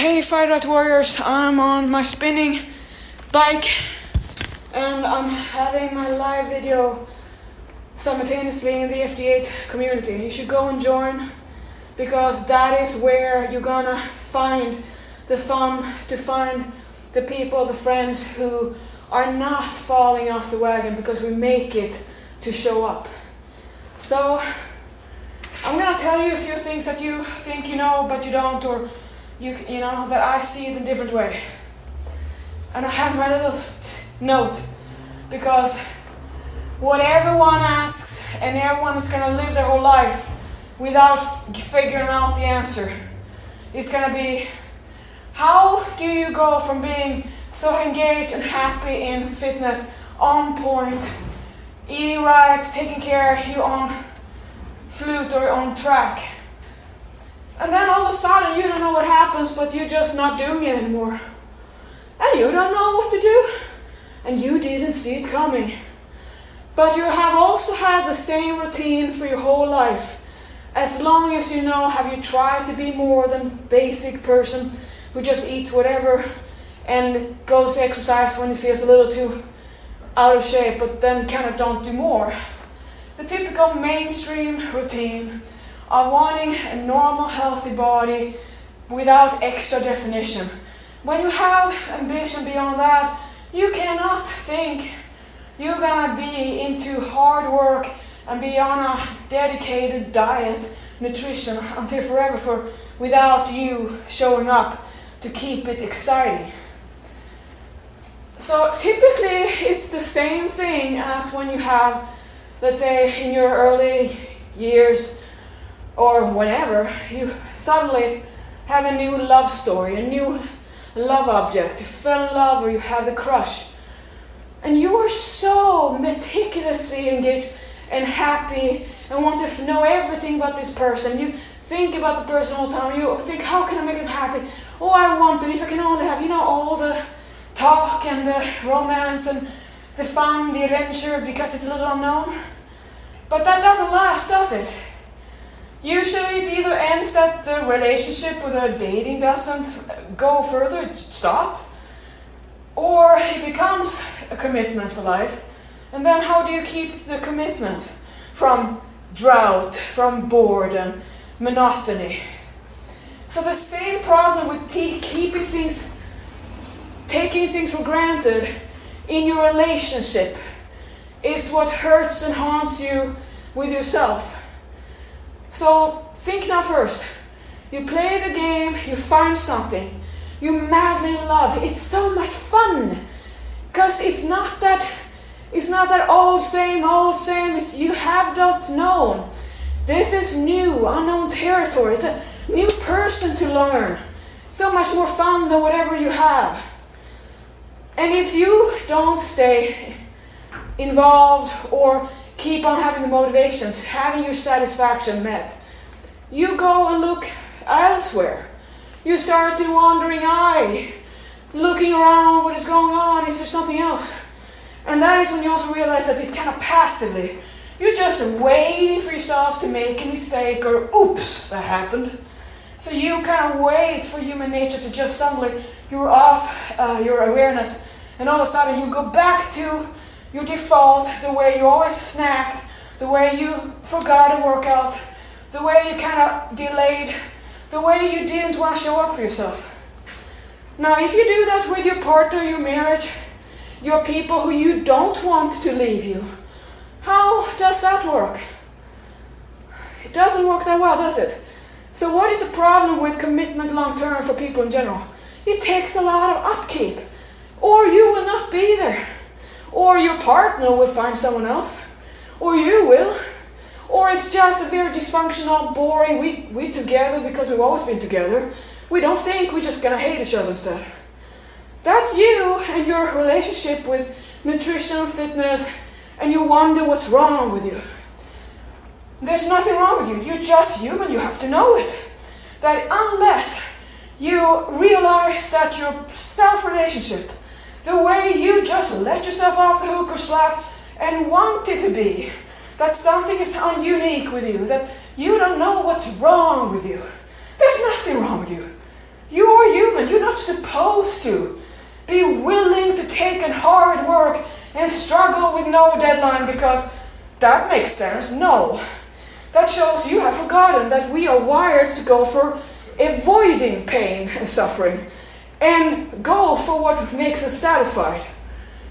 Hey Friday Night Warriors, I'm on my spinning bike and I'm having my live video simultaneously in the FD8 community. You should go and join because that is where you're gonna find the fun, to find the people, the friends who are not falling off the wagon because we make it to show up. So I'm gonna tell you a few things that you think you know but you don't, or you know, that I see it in a different way. And I have my little note, because what everyone asks, and everyone is going to live their whole life without figuring out the answer, is going to be, how do you go from being so engaged and happy in fitness, on point, eating right, taking care of you on flute or on track, and then all of a sudden you don't know what happens, but you're just not doing it anymore. And you don't know what to do. And you didn't see it coming. But you have also had the same routine for your whole life. As long as you know, have you tried to be more than basic person who just eats whatever and goes to exercise when he feels a little too out of shape, but then kind of don't do more. The typical mainstream routine of wanting a normal, healthy body without extra definition. When you have ambition beyond that, you cannot think you're gonna be into hard work and be on a dedicated diet, nutrition until forever without you showing up to keep it exciting. So typically it's the same thing as when you have, let's say in your early years, or whenever, you suddenly have a new love story, a new love object. You fell in love or you have the crush. And you are so meticulously engaged and happy and want to know everything about this person. You think about the person all the time. You think, how can I make them happy? Oh, I want it. If I can only have, all the talk and the romance and the fun, the adventure, because it's a little unknown. But that doesn't last, does it? Usually it either ends that the relationship with the dating doesn't go further, it stops, or it becomes a commitment for life. And then how do you keep the commitment from drought, from boredom, monotony? So the same problem with keeping things, taking things for granted in your relationship is what hurts and haunts you with yourself. So think now first. You play the game, you find something, you're madly in love. It's so much fun because it's not that old same. It's you have not known. This is new, unknown territory. It's a new person to learn. So much more fun than whatever you have. And if you don't stay involved or keep on having the motivation, to having your satisfaction met, you go and look elsewhere. You start to wandering eye, looking around, what is going on, is there something else? And that is when you also realize that it's kind of passively. You're just waiting for yourself to make a mistake or oops, that happened. So you kind of wait for human nature to just suddenly, you're off your awareness, and all of a sudden you go back to your default, the way you always snacked, the way you forgot a workout, the way you kind of delayed, the way you didn't want to show up for yourself. Now, if you do that with your partner, your marriage, your people who you don't want to leave you, how does that work? It doesn't work that well, does it? So what is the problem with commitment long term for people in general? It takes a lot of upkeep, or you will not be there. Or your partner will find someone else, or you will, or it's just a very dysfunctional, boring, we together because we've always been together. We don't think, we're just gonna hate each other instead. That's you and your relationship with nutrition, fitness, and you wonder what's wrong with you. There's nothing wrong with you, you're just human, you have to know it. That unless you realize that your self-relationship, the way you just let yourself off the hook or slack and want it to be, that something is unique with you, that you don't know what's wrong with you. There's nothing wrong with you. You are human. human. You're not supposed to be willing to take on hard work and struggle with no deadline because that makes sense. No. That shows you have forgotten that we are wired to go for avoiding pain and suffering and go for what makes us satisfied.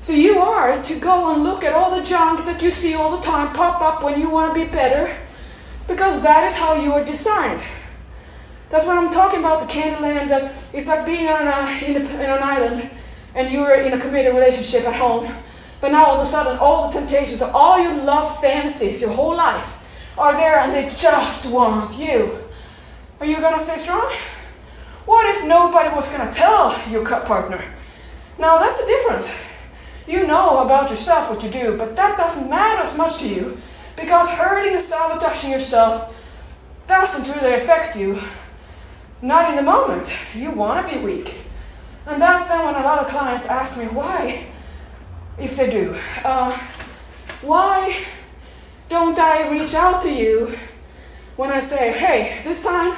So you are to go and look at all the junk that you see all the time pop up when you want to be better, because that is how you are designed. That's when I'm talking about the Candyland, that it's like being in an island and you're in a committed relationship at home, but now all of a sudden all the temptations of all your love fantasies your whole life are there and they just want you. Are you going to stay strong? What if nobody was going to tell your partner? Now that's a difference. You know about yourself what you do, but that doesn't matter as much to you because hurting and sabotaging yourself doesn't really affect you. Not in the moment. You want to be weak. And that's then when a lot of clients ask me why, if they do, why don't I reach out to you when I say, hey, this time,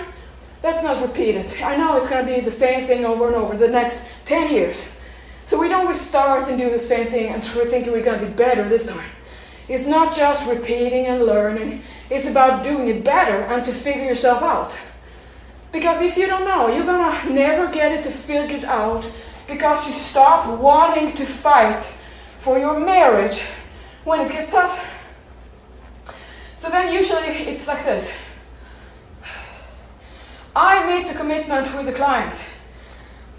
let's not repeat it. I know it's going to be the same thing over and over the next 10 years. So we don't restart and do the same thing and we're thinking we're going to be better this time. It's not just repeating and learning. It's about doing it better and to figure yourself out. Because if you don't know, you're going to never get it to figure it out because you stop wanting to fight for your marriage when it gets tough. So then usually it's like this. I make the commitment with the client.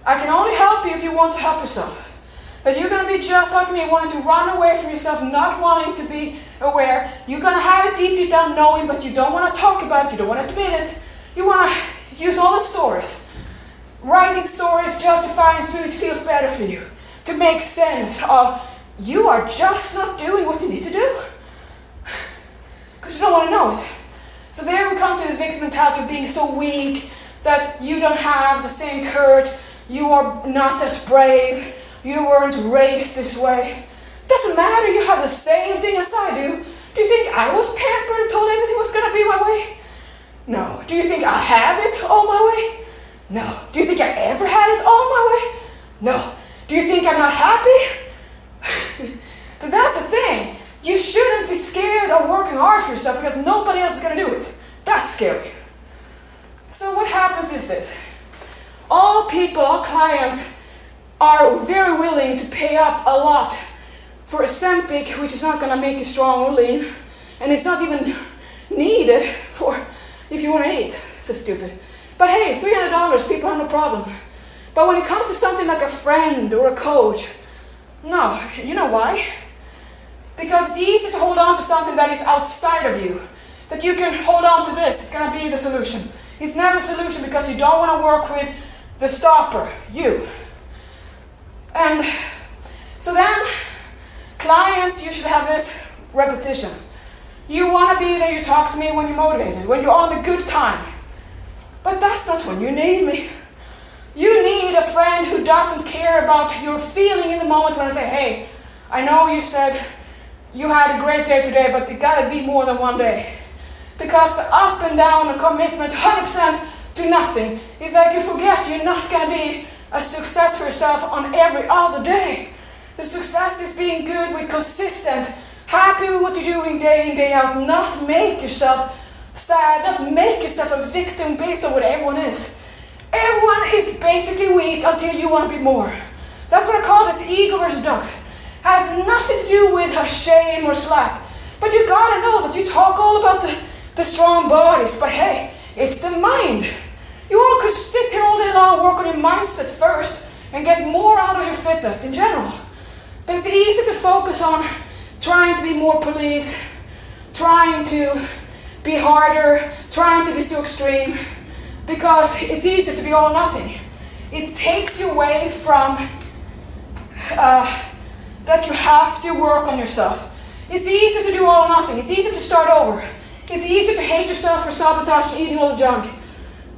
I can only help you if you want to help yourself. That you're going to be just like me, wanting to run away from yourself, not wanting to be aware. You're going to have it deep down knowing, but you don't want to talk about it, you don't want to admit it. You want to use all the stories. Writing stories, justifying so it feels better for you. To make sense of you are just not doing what you need to do. Because you don't want to know it. So there we come to the victim mentality of being so weak that you don't have the same courage. You are not as brave. You weren't raised this way. Doesn't matter, you have the same thing as I do. Do you think I was pampered and told everything was going to be my way? No. Do you think I have it all my way? No. Do you think I ever had it all my way? No. Do you think I'm not happy? But that's the thing. You shouldn't be scared of working hard for yourself because nobody else is going to do it. That's scary. So what happens is this. All people, all clients are very willing to pay up a lot for Ozempic, which is not going to make you strong or lean. And it's not even needed for if you want to eat. So stupid. But hey, $300, people have no problem. But when it comes to something like a friend or a coach, no. You know why? Because it's easy to hold on to something that is outside of you. That you can hold on to this, it's going to be the solution. It's never a solution because you don't want to work with the stopper, you. And so then, clients usually have this repetition. You want to be there, you talk to me when you're motivated, when you're on the good time. But that's not when you need me. You need a friend who doesn't care about your feeling in the moment when I say, hey, I know you said you had a great day today, but it gotta be more than one day. Because the up and down, the commitment, 100% to nothing, is like you forget you're not gonna be a success for yourself on every other day. The success is being good with consistent, happy with what you're doing day in, day out, not make yourself sad, not make yourself a victim based on what everyone is. Everyone is basically weak until you want to be more. That's what I call this ego versus ducks. Has nothing to do with a shame or slap. But you gotta know that you talk all about the strong bodies, but hey, it's the mind. You all could sit here all day long, work on your mindset first, and get more out of your fitness in general. But it's easy to focus on trying to be more police, trying to be harder, trying to be so extreme, because it's easy to be all or nothing. It takes you away from that you have to work on yourself. It's easy to do all or nothing. It's easy to start over. It's easy to hate yourself for sabotage and eating all the junk.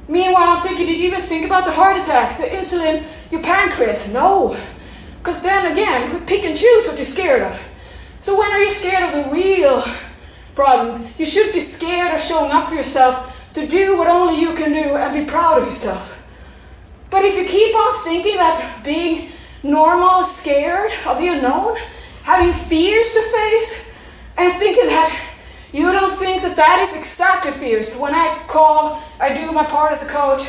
Meanwhile, I'm thinking, did you even think about the heart attacks, the insulin, your pancreas? No. Because then again, we pick and choose what you're scared of. So when are you scared of the real problem? You should be scared of showing up for yourself to do what only you can do and be proud of yourself. But if you keep on thinking that being normal, scared of the unknown, having fears to face, and thinking that you don't think that that is exactly fears. When I do my part as a coach,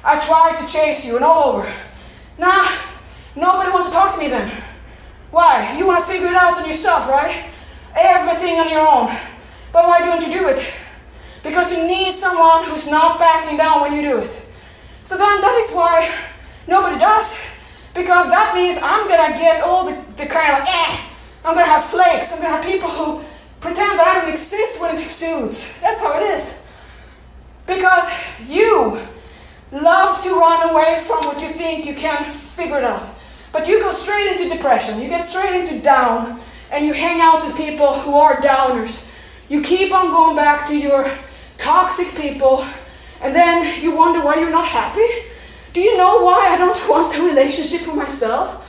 I try to chase you and all over. Nah, nobody wants to talk to me then. Why? You want to figure it out on yourself, right? Everything on your own. But why don't you do it? Because you need someone who's not backing down when you do it. So then that is why nobody does. Because that means I'm going to get all the kind of I'm going to have flakes. I'm going to have people who pretend that I don't exist when it suits. That's how it is. Because you love to run away from what you think you can figure it out. But you go straight into depression. You get straight into down. And you hang out with people who are downers. You keep on going back to your toxic people. And then you wonder why you're not happy. Do you know why I don't want a relationship for myself?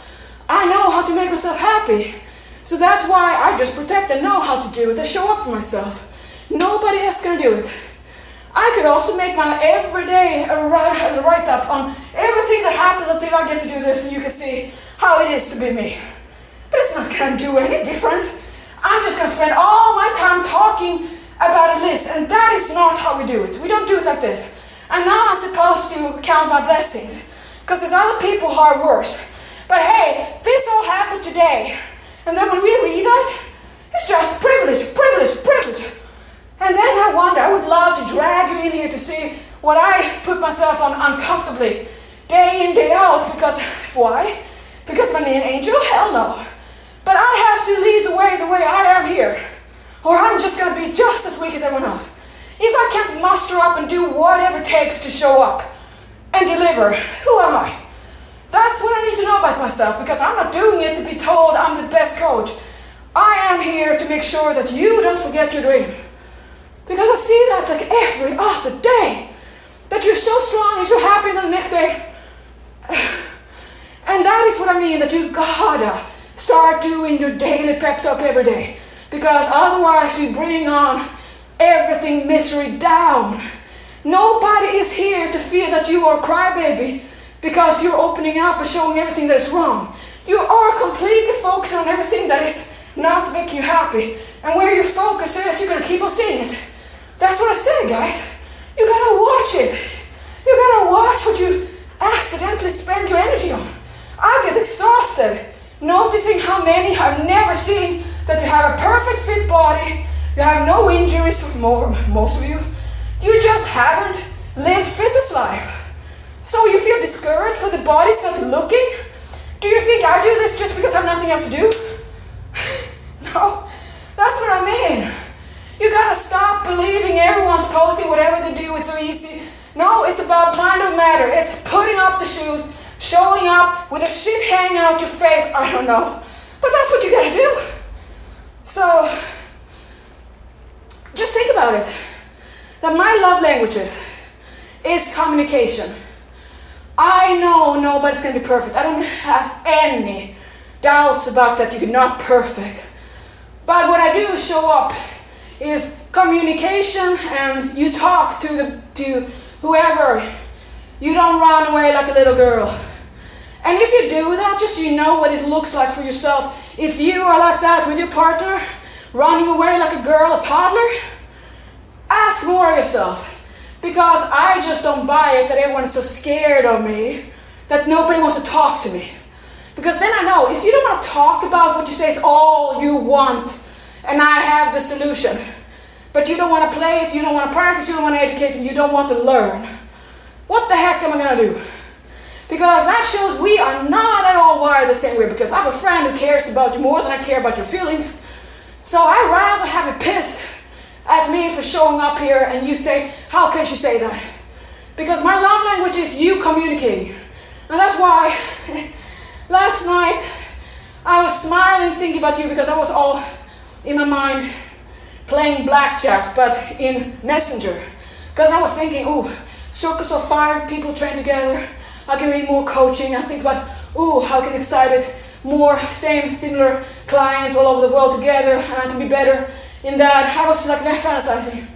I know how to make myself happy. So that's why I just protect and know how to do it. I show up for myself. Nobody else can do it. I could also make my everyday write-up on everything that happens until I get to do this, and you can see how it is to be me. But it's not going to do any difference. I'm just going to spend all my time talking about a list, and that is not how we do it. We don't do it like this. And now I'm supposed to count my blessings, because there's other people who are worse. But hey, this all happened today. And then when we read it, it's just privilege. And then I wonder, I would love to drag you in here to see what I put myself on uncomfortably, day in, day out, because, why? Because I'm an angel? Hell no. But I have to lead the way I am here, or I'm just going to be just as weak as everyone else. If I can't muster up and do whatever it takes to show up and deliver, who am I? That's what I need to know about myself, because I'm not doing it to be told I'm the best coach. I am here to make sure that you don't forget your dream. Because I see that like every other day. That you're so strong, you're so happy, and then the next day. And that is what I mean, that you gotta start doing your daily pep talk every day. Because otherwise you bring on everything misery down. Nobody is here to feel that you are a crybaby because you're opening up and showing everything that is wrong. You are completely focused on everything that is not making you happy. And where your focus is, you're going to keep on seeing it. That's what I said, guys. You got to watch it. You got to watch what you accidentally spend your energy on. I get exhausted noticing how many I've never seen that you have a perfect fit body, you have no injuries, most of you. You just haven't lived fitness life. So you feel discouraged for the body's not looking? Do you think I do this just because I have nothing else to do? No, that's what I mean. You gotta stop believing everyone's posting whatever they do is so easy. No, it's about mind over matter. It's putting up the shoes, showing up with a shit hanging out your face. I don't know. But that's what you gotta do. So, just think about it. That my love languages is communication. I know nobody's gonna be perfect. I don't have any doubts about that. You're not perfect. But what I do is show up is communication, and you talk to whoever. You don't run away like a little girl. And if you do that, just so you know what it looks like for yourself. If you are like that with your partner, running away like a girl, a toddler, ask more of yourself. Because I just don't buy it that everyone is so scared of me that nobody wants to talk to me. Because then I know, if you don't want to talk about what you say is all you want, and I have the solution, but you don't want to play it, you don't want to practice, you don't want to educate, and you don't want to learn, what the heck am I going to do? Because that shows we are not at all wired the same way, because I have a friend who cares about you more than I care about your feelings. So I'd rather have it pissed at me for showing up here and you say, how can she say that? Because my love language is you communicating. And that's why last night I was smiling thinking about you, because I was all in my mind playing blackjack, but in Messenger. Because I was thinking, ooh, circles of 5 people train together. I can read more coaching. I think about, ooh, how can excite it more similar clients all over the world together, and I can be better in that. I was like fantasizing.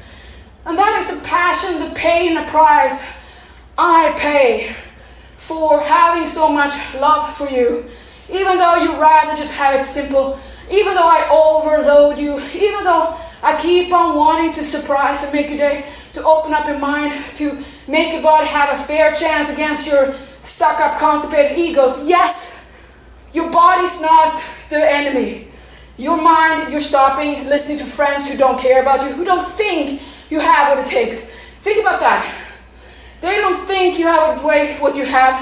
And that is the passion, the pain, the price I pay for having so much love for you. Even though you rather just have it simple, even though I overload you, even though I keep on wanting to surprise and make your day, to open up your mind, to make your body have a fair chance against your stuck up, constipated egos. Yes, your body's not the enemy. Your mind, you're stopping listening to friends who don't care about you, who don't think you have what it takes. Think about that. They don't think you have what you have.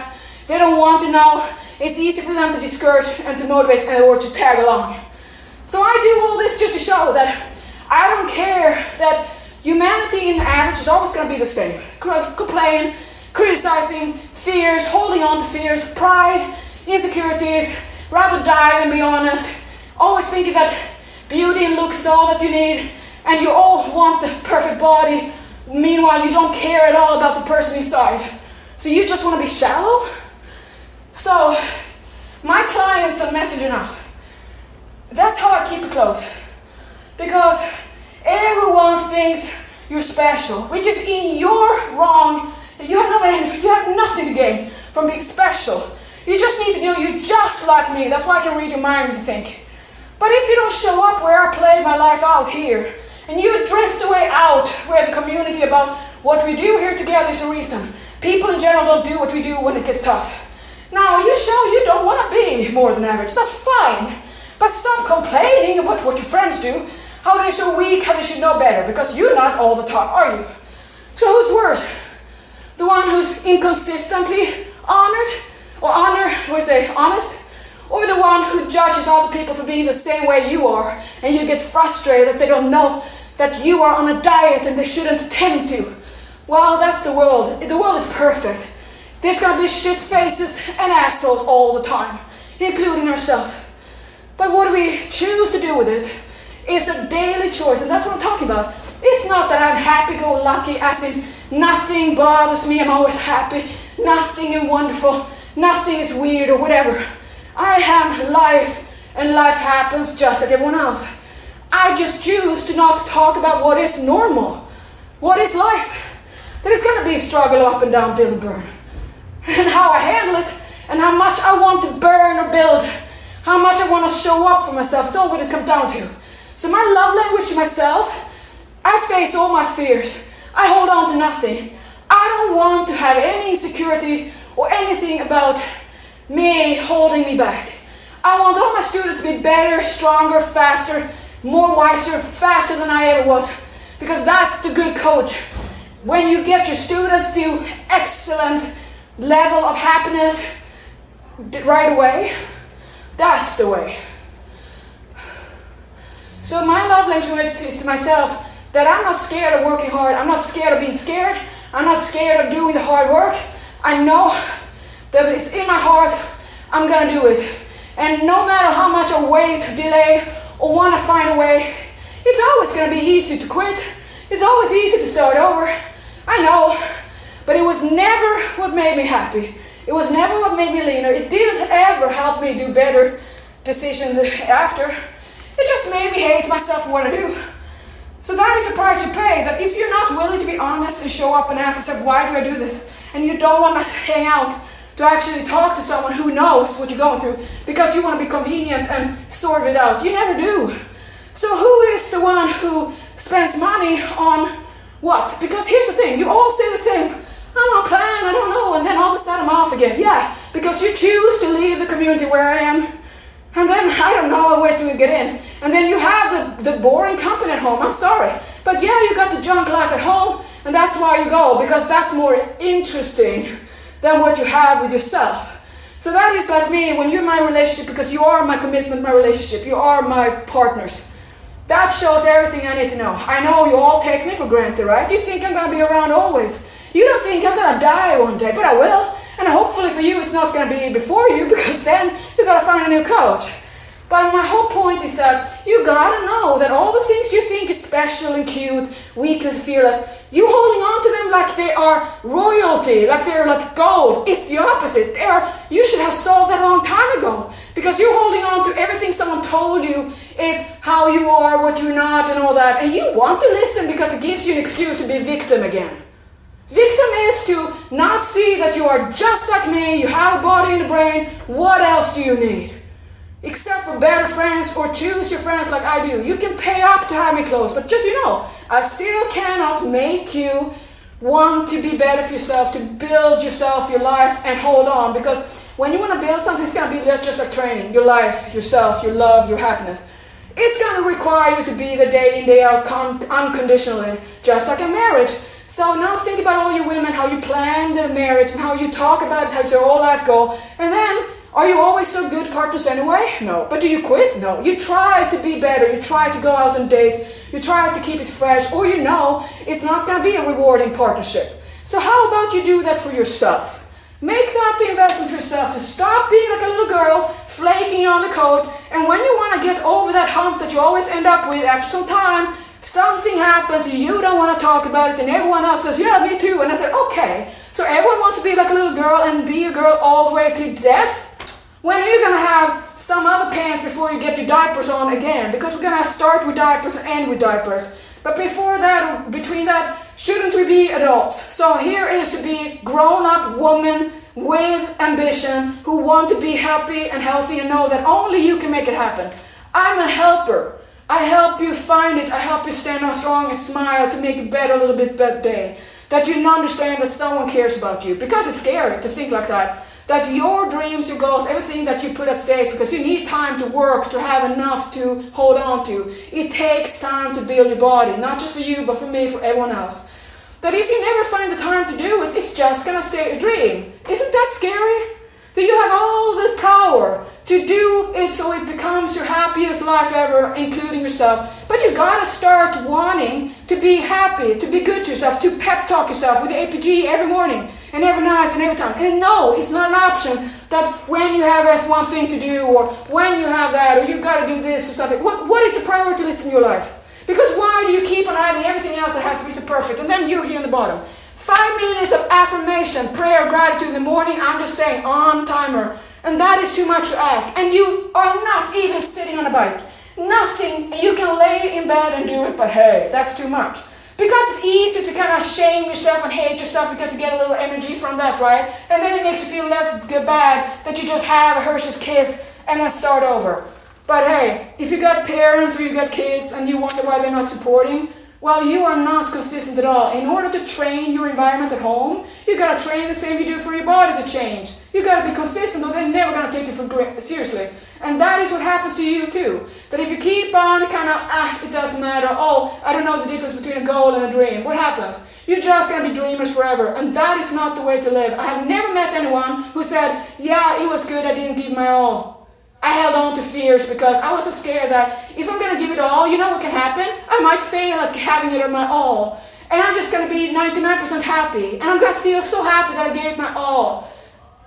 They don't want to know. It's easy for them to discourage and to motivate or to tag along. So I do all this just to show that I don't care that humanity in average is always going to be the same. Complain, criticizing, fears, holding on to fears, pride, insecurities, rather die than be honest, always thinking that beauty and looks is all that you need, and you all want the perfect body. Meanwhile, you don't care at all about the person inside. So you just want to be shallow? So, my clients on Messenger now, that's how I keep it close. Because everyone thinks you're special, which is in your wrong. You have no benefit, you have nothing to gain from being special. You just need to know you're just like me. That's why I can read your mind and think. But if you don't show up where I play my life out here, and you drift away out where the community about what we do here together is a reason. People in general don't do what we do when it gets tough. Now, you show you don't want to be more than average. That's fine. But stop complaining about what your friends do, how they're so weak, how they should know better, because you're not all the time, are you? So who's worse? The one who's inconsistently honest, or the one who judges other people for being the same way you are, and you get frustrated that they don't know that you are on a diet and they shouldn't attempt to? Well, that's the world. The world is perfect. There's gonna be shit faces and assholes all the time, including ourselves. But what we choose to do with it is a daily choice, and that's what I'm talking about. It's not that I'm happy-go-lucky, as in nothing bothers me, I'm always happy, nothing is wonderful, nothing is weird or whatever. I have life, and life happens just like everyone else. I just choose to not talk about what is normal, what is life. There is going to be a struggle up and down, build and burn. And how I handle it, and how much I want to burn or build, how much I want to show up for myself, it's all what it's come down to. So my love language to myself, I face all my fears. I hold on to nothing. I don't want to have any insecurity or anything about me holding me back. I want all my students to be better, stronger, faster, more wiser, faster than I ever was. Because that's the good coach. When you get your students to excellent level of happiness right away, that's the way. So my love language is to myself that I'm not scared of working hard. I'm not scared of being scared. I'm not scared of doing the hard work. I know that it's in my heart, I'm gonna do it. And no matter how much I wait, delay, or want to find a way, it's always gonna be easy to quit. It's always easy to start over. I know, but it was never what made me happy. It was never what made me leaner. It didn't ever help me do better decisions after. It just made me hate myself and what I do. So that is the price you pay, that if you're not willing to be honest and show up and ask yourself, why do I do this? And you don't want to hang out to actually talk to someone who knows what you're going through because you want to be convenient and sort it out. You never do. So who is the one who spends money on what? Because here's the thing, you all say the same, I'm on plan, I don't know, and then all of a sudden I'm off again. Yeah, because you choose to leave the community where I am, and then I don't know where to get in. And then you have the boring company at home, I'm sorry. But yeah, you got the junk life at home, and that's why you go, because that's more interesting than what you have with yourself. So that is like me, when you're in my relationship, because you are my commitment, my relationship, you are my partners. That shows everything I need to know. I know you all take me for granted, right? You think I'm gonna be around always. You don't think I'm gonna die one day, but I will. And hopefully for you, it's not gonna be before you, because then you gotta find a new coach. But my whole point is that you gotta know that all the things you think is special and cute, weakness, fearless, you holding on to them like they are royalty, like they're like gold. It's the opposite. You should have solved that a long time ago. Because you're holding on to everything someone told you. It's how you are, what you're not, and all that. And you want to listen because it gives you an excuse to be a victim again. Victim is to not see that you are just like me, you have a body and a brain. What else do you need? Except for better friends, or choose your friends like I do. You can pay up to have me close, but just I still cannot make you want to be better for yourself, to build yourself, your life, and hold on. Because when you want to build something, it's going to be just like training. Your life, yourself, your love, your happiness. It's going to require you to be the day in, day out, unconditionally, just like a marriage. So now think about all you women, how you plan the marriage, and how you talk about it, how it's your whole life goal. And then, are you always so good partners anyway? No. But do you quit? No. You try to be better. You try to go out on dates. You try to keep it fresh. Or it's not going to be a rewarding partnership. So how about you do that for yourself? Make that the investment for yourself, to stop being like a little girl, flaking on the coat. And when you want to get over that hump that you always end up with after some time, something happens, you don't want to talk about it, and everyone else says, yeah, me too. And I said, okay. So everyone wants to be like a little girl and be a girl all the way to death? When are you going to have some other pants before you get your diapers on again? Because we're going to start with diapers and end with diapers. But before that, or between that, shouldn't we be adults? So here is to be grown-up woman with ambition, who want to be happy and healthy and know that only you can make it happen. I'm a helper. I help you find it. I help you stand on strong and smile to make a better, a little bit better day. That you understand that someone cares about you. Because it's scary to think like that. That your dreams, your goals, everything that you put at stake, because you need time to work, to have enough to hold on to. It takes time to build your body, not just for you, but for me, for everyone else. That if you never find the time to do it, it's just gonna stay a dream. Isn't that scary? That you have all the power to do it so it becomes your happiest life ever, including yourself. But you gotta start wanting to be happy, to be good to yourself, to pep talk yourself with the APG every morning and every night and every time. And no, it's not an option that when you have one thing to do, or when you have that, or you gotta do this or something. What is the priority list in your life? Because why do you keep on adding everything else that has to be so perfect? And then you're here in the bottom. 5 minutes of affirmation, prayer, gratitude in the morning, I'm just saying, on timer. And that is too much to ask. And you are not even sitting on a bike. Nothing. You can lay in bed and do it, but hey, that's too much. Because it's easy to kind of shame yourself and hate yourself because you get a little energy from that, right? And then it makes you feel less bad that you just have a Hershey's Kiss and then start over. But hey, if you got parents or you got kids and you wonder why they're not supporting, well, you are not consistent at all. In order to train your environment at home, you gotta train the same you do for your body to change. You gotta be consistent, or they're never gonna take you seriously. And that is what happens to you too. That if you keep on kind of, it doesn't matter, I don't know the difference between a goal and a dream. What happens? You're just gonna be dreamers forever. And that is not the way to live. I have never met anyone who said, yeah, it was good, I didn't give my all. I held on to fears because I was so scared that if I'm going to give it all, you know what can happen? I might fail at having it at my all. And I'm just going to be 99% happy. And I'm going to feel so happy that I gave it my all.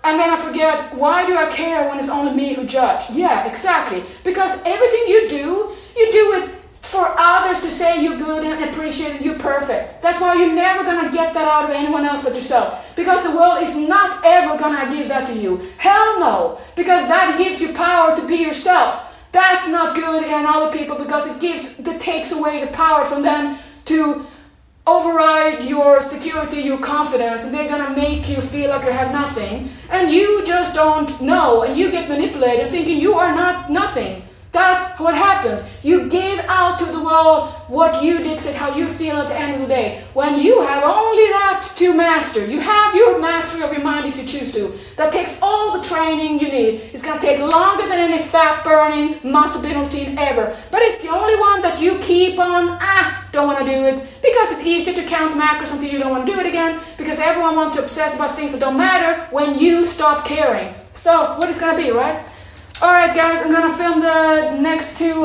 And then I forget, why do I care when it's only me who judge? Yeah, exactly. Because everything you do it for others to say you're good and appreciate and you're perfect. That's why you're never going to get that out of anyone else but yourself. Because the world is not ever going to give that to you. Hell no. Because that gives you power to be yourself. That's not good in other people because it takes away the power from them to override your security, your confidence, and they're going to make you feel like you have nothing. And you just don't know, and you get manipulated thinking you are not nothing. That's what happens. You give out to the world what you dictate, how you feel at the end of the day. When you have only that to master, you have your mastery of your mind if you choose to. That takes all the training you need. It's going to take longer than any fat-burning, muscle-building routine ever. But it's the only one that you keep on, don't want to do it. Because it's easier to count macros until you don't want to do it again. Because everyone wants to obsess about things that don't matter when you stop caring. So, what is going to be, right? Alright guys, I'm gonna film the next two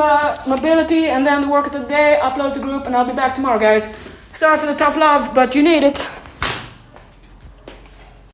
mobility and then the work of the day, upload to group, and I'll be back tomorrow guys. Sorry for the tough love, but you need it.